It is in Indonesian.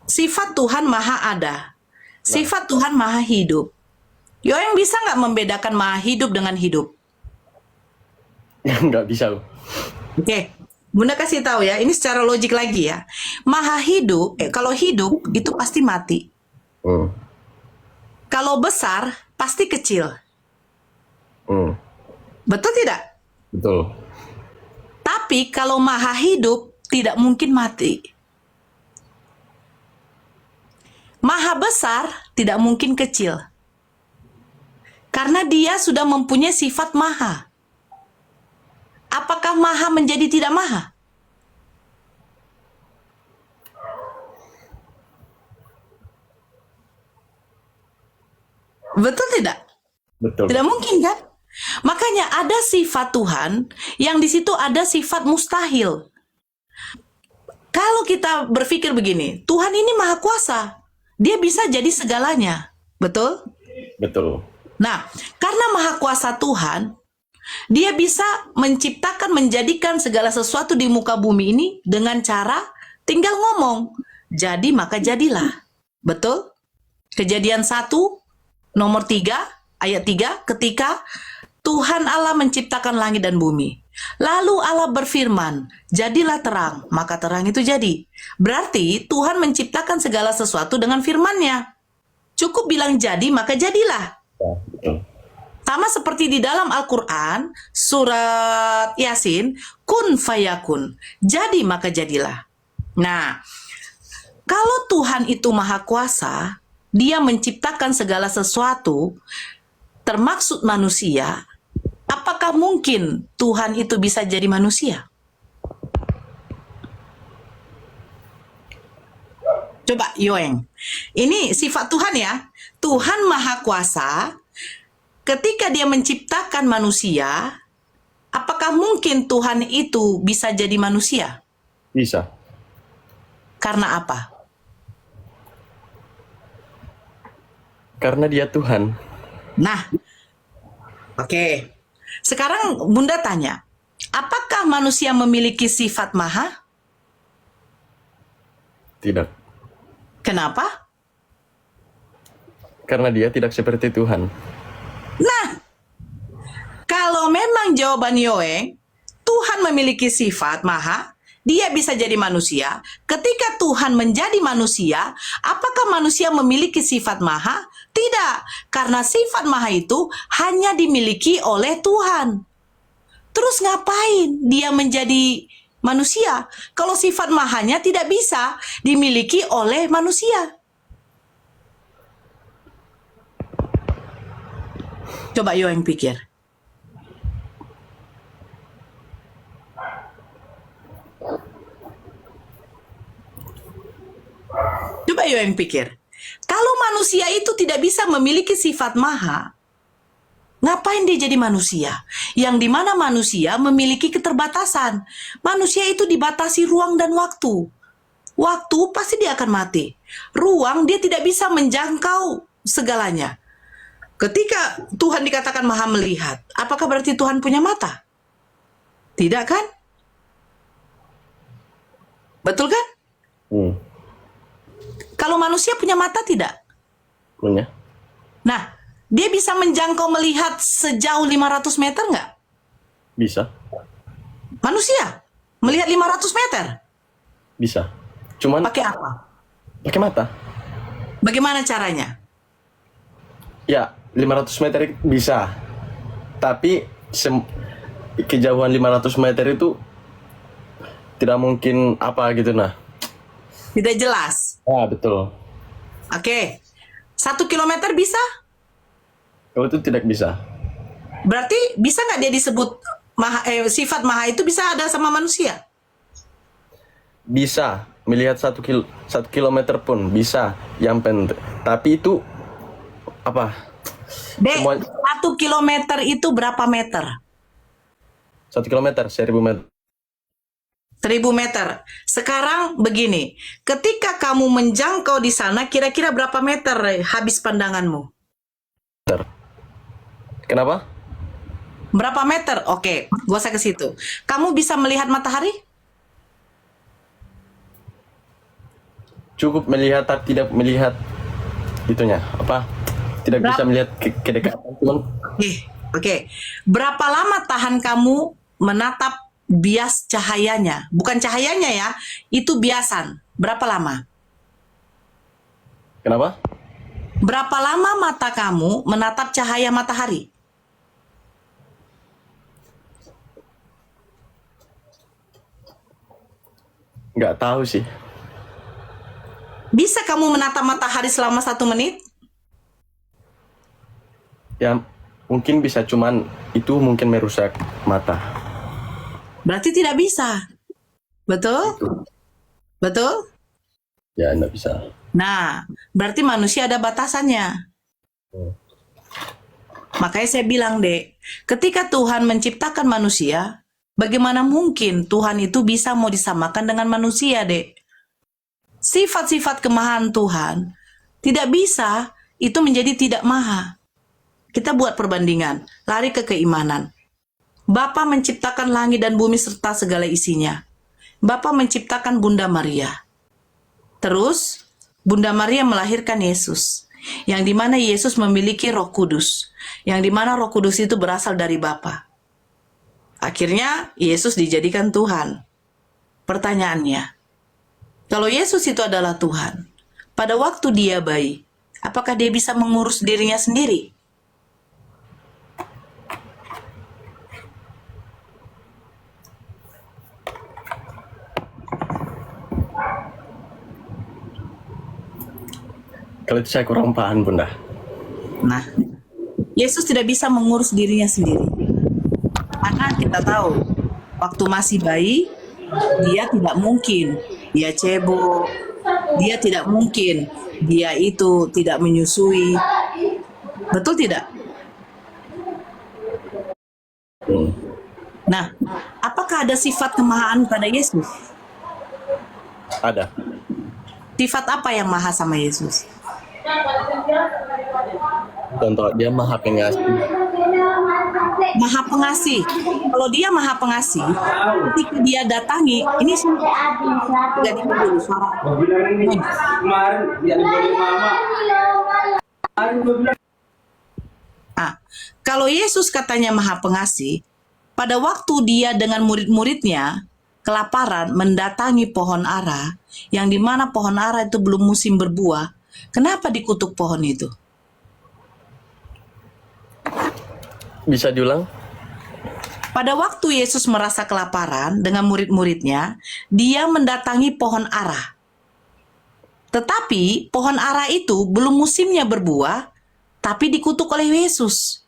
Sifat Tuhan maha ada. Nah, Sifat Tuhan maha hidup. Yoeng bisa nggak membedakan maha hidup dengan hidup? nggak bisa. Oke, Bunda kasih tahu ya, ini secara logik lagi ya. Maha hidup, kalau hidup itu pasti mati. Hmm. Kalau besar, pasti kecil. Hmm. Betul tidak? Betul. Tapi kalau maha hidup, tidak mungkin mati. Maha besar, tidak mungkin kecil. Karena dia sudah mempunyai sifat maha. Apakah maha menjadi tidak maha? Betul tidak? Betul. Tidak mungkin kan? Makanya ada sifat Tuhan yang di situ ada sifat mustahil. Kalau kita berpikir begini, Tuhan ini maha kuasa. Dia bisa jadi segalanya. Betul? Betul. Nah, karena maha kuasa Tuhan, dia bisa menciptakan, menjadikan segala sesuatu di muka bumi ini dengan cara tinggal ngomong. Jadi maka jadilah. Betul? Kejadian 1, nomor 3, ayat 3, ketika Tuhan Allah menciptakan langit dan bumi. Lalu Allah berfirman, jadilah terang, maka terang itu jadi. Berarti Tuhan menciptakan segala sesuatu dengan firman-Nya. Cukup bilang jadi, maka jadilah. Ya, betul. Sama seperti di dalam Al-Quran, surat Yasin, kun fayakun, jadi maka jadilah. Nah, kalau Tuhan itu maha kuasa, dia menciptakan segala sesuatu, termaksud manusia, apakah mungkin Tuhan itu bisa jadi manusia? Coba Yoeng, ini sifat Tuhan ya, Tuhan maha kuasa. Ketika dia menciptakan manusia, apakah mungkin Tuhan itu bisa jadi manusia? Bisa. Karena apa? Karena dia Tuhan. Nah, oke. Sekarang Bunda tanya, apakah manusia memiliki sifat maha? Tidak. Kenapa? Karena dia tidak seperti Tuhan. Nah, kalau memang jawaban Yoeng, Tuhan memiliki sifat maha, dia bisa jadi manusia. Ketika Tuhan menjadi manusia, apakah manusia memiliki sifat maha? Tidak, karena sifat maha itu hanya dimiliki oleh Tuhan. Terus ngapain dia menjadi manusia kalau sifat mahanya tidak bisa dimiliki oleh manusia? Coba Yoeng pikir. Coba Yoeng pikir. Kalau manusia itu tidak bisa memiliki sifat maha, ngapain dia jadi manusia? Yang dimana manusia memiliki keterbatasan. Manusia itu dibatasi ruang dan waktu. Waktu pasti dia akan mati. Ruang dia tidak bisa menjangkau segalanya. Ketika Tuhan dikatakan maha melihat, apakah berarti Tuhan punya mata? Tidak kan? Betul kan? Kalau manusia punya mata tidak? Punya. Nah, dia bisa menjangkau melihat sejauh 500 meter nggak? Bisa. Manusia melihat 500 meter? Bisa. Cuman Pakai apa? pakai mata. Bagaimana caranya? Ya, 500 meter bisa. Tapi kejauhan 500 meter itu tidak mungkin apa gitu nah. Tidak jelas. Ah, betul. Oke. 1 kilometer bisa? Kalau itu tidak bisa. Berarti bisa nggak dia disebut sifat maha itu bisa ada sama manusia? Bisa melihat 1 kilometer pun bisa. Yang penting. Tapi itu apa? Dek, 1 kilometer itu berapa meter? 1 kilometer, 1000 meter. 1000 meter. Sekarang begini, ketika kamu menjangkau di sana, kira-kira berapa meter habis pandanganmu? Kenapa? Berapa meter? Oke, gua usah ke situ. Kamu bisa melihat matahari? cukup melihat tapi tidak melihat itunya apa? Tidak bisa melihat kedekatan Tuhan. Oke. Berapa lama tahan kamu menatap bias cahayanya? Bukan cahayanya ya, itu biasan. Berapa lama? Kenapa? Berapa lama mata kamu menatap cahaya matahari? Nggak tahu sih. Bisa kamu menatap matahari selama 1 menit? Ya mungkin bisa, cuman itu mungkin merusak mata. Berarti tidak bisa. Betul? Betul? Ya nggak bisa. Nah, berarti manusia ada batasannya. Makanya saya bilang, Dek, ketika Tuhan menciptakan manusia, bagaimana mungkin Tuhan itu bisa mau disamakan dengan manusia, Dek? Sifat-sifat kemahaan Tuhan tidak bisa itu menjadi tidak maha. Kita buat perbandingan, lari ke keimanan. Bapa menciptakan langit dan bumi serta segala isinya. Bapa menciptakan Bunda Maria. Terus, Bunda Maria melahirkan Yesus, yang dimana Yesus memiliki Roh Kudus, yang dimana Roh Kudus itu berasal dari Bapa. Akhirnya, Yesus dijadikan Tuhan. Pertanyaannya, kalau Yesus itu adalah Tuhan, pada waktu dia bayi, apakah dia bisa mengurus dirinya sendiri? Kalau itu saya kurang paham, Bunda. Nah, Yesus tidak bisa mengurus dirinya sendiri. Karena kita tahu, waktu masih bayi, dia tidak mungkin, dia cebok, dia tidak mungkin, dia itu tidak menyusui. Betul tidak? Nah, apakah ada sifat kemahaan pada Yesus? Ada. Sifat apa yang maha sama Yesus? Contoh, dia maha pengasih. Maha pengasih. Kalau dia maha pengasih, ketika dia datangi, ini jadi dulu suara. Kalau Yesus katanya maha pengasih, pada waktu dia dengan murid-muridnya kelaparan mendatangi pohon ara, yang dimana pohon ara itu belum musim berbuah, kenapa dikutuk pohon itu? Bisa diulang? Pada waktu Yesus merasa kelaparan dengan murid-muridnya, dia mendatangi pohon ara. Tetapi pohon ara itu belum musimnya berbuah, tapi dikutuk oleh Yesus.